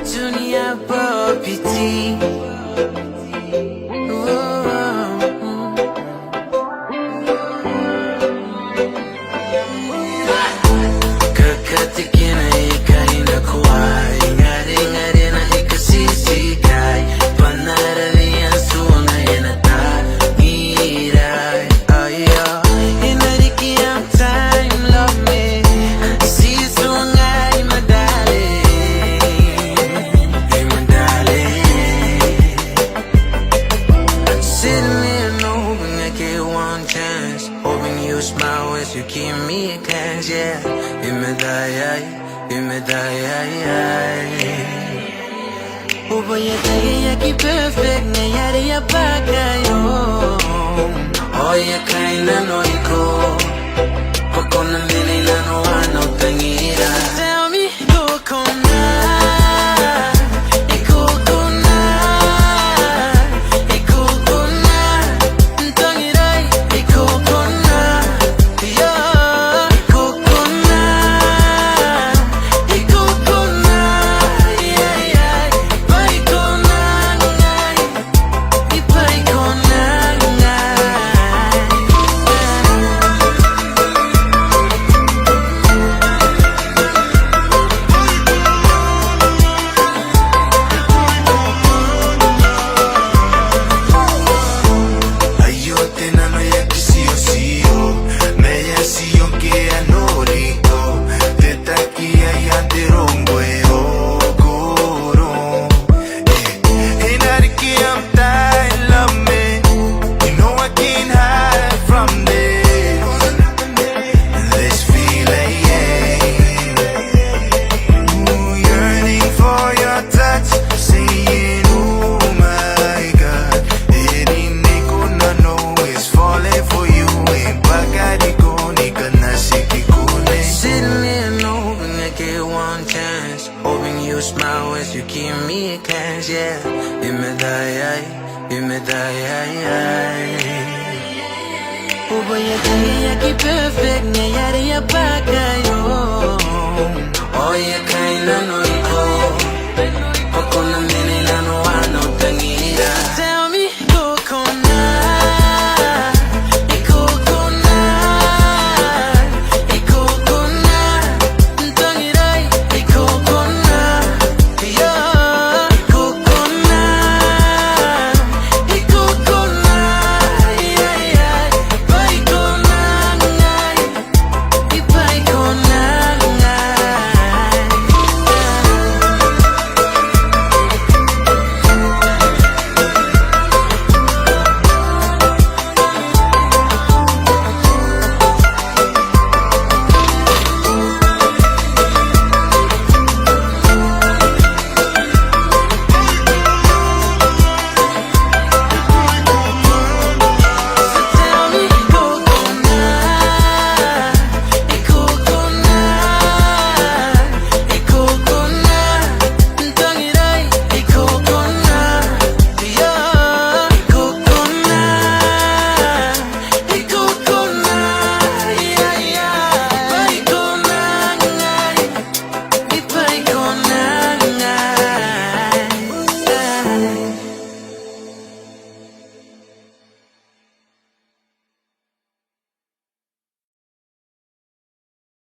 Dunia berpiti Kekatikin ay ikain ako ay Ngari-ngari na ikasisikai Panaralian suwang ngayon at tangirai Hinariki ang time, love me Sisuwang ay madali Ay madali Sitting here hoping I get one chance Hoping you smile as you give me a glance, yeah Ubayagayaki perfect Nangyari ya ba kayo Oya kinda know ko Kokonai nila no ano Tangirai Tell me Kokonai Kokonai Kokonai Tangirai Kokonai Yeah Kokonai Kokonai Yeah yeah Ipay ko na ngay Ipay ko na Ayote na no yakisiyo-siyo Meyasiyo que anoriko Tetakia ya terongweo goro Hinariki I'm tired, love me You know I can't hide from this feeling Yearning for your touch Saying oh my God Hindi ko na know is falling for you Pagkadi ko ni ka nasikikunin Sitting here hoping I get one chance Hoping you smile as you give me a glance, yeah Imedayay Ubayagayaki perfect Nangyari ya ba kayo Oya kinda know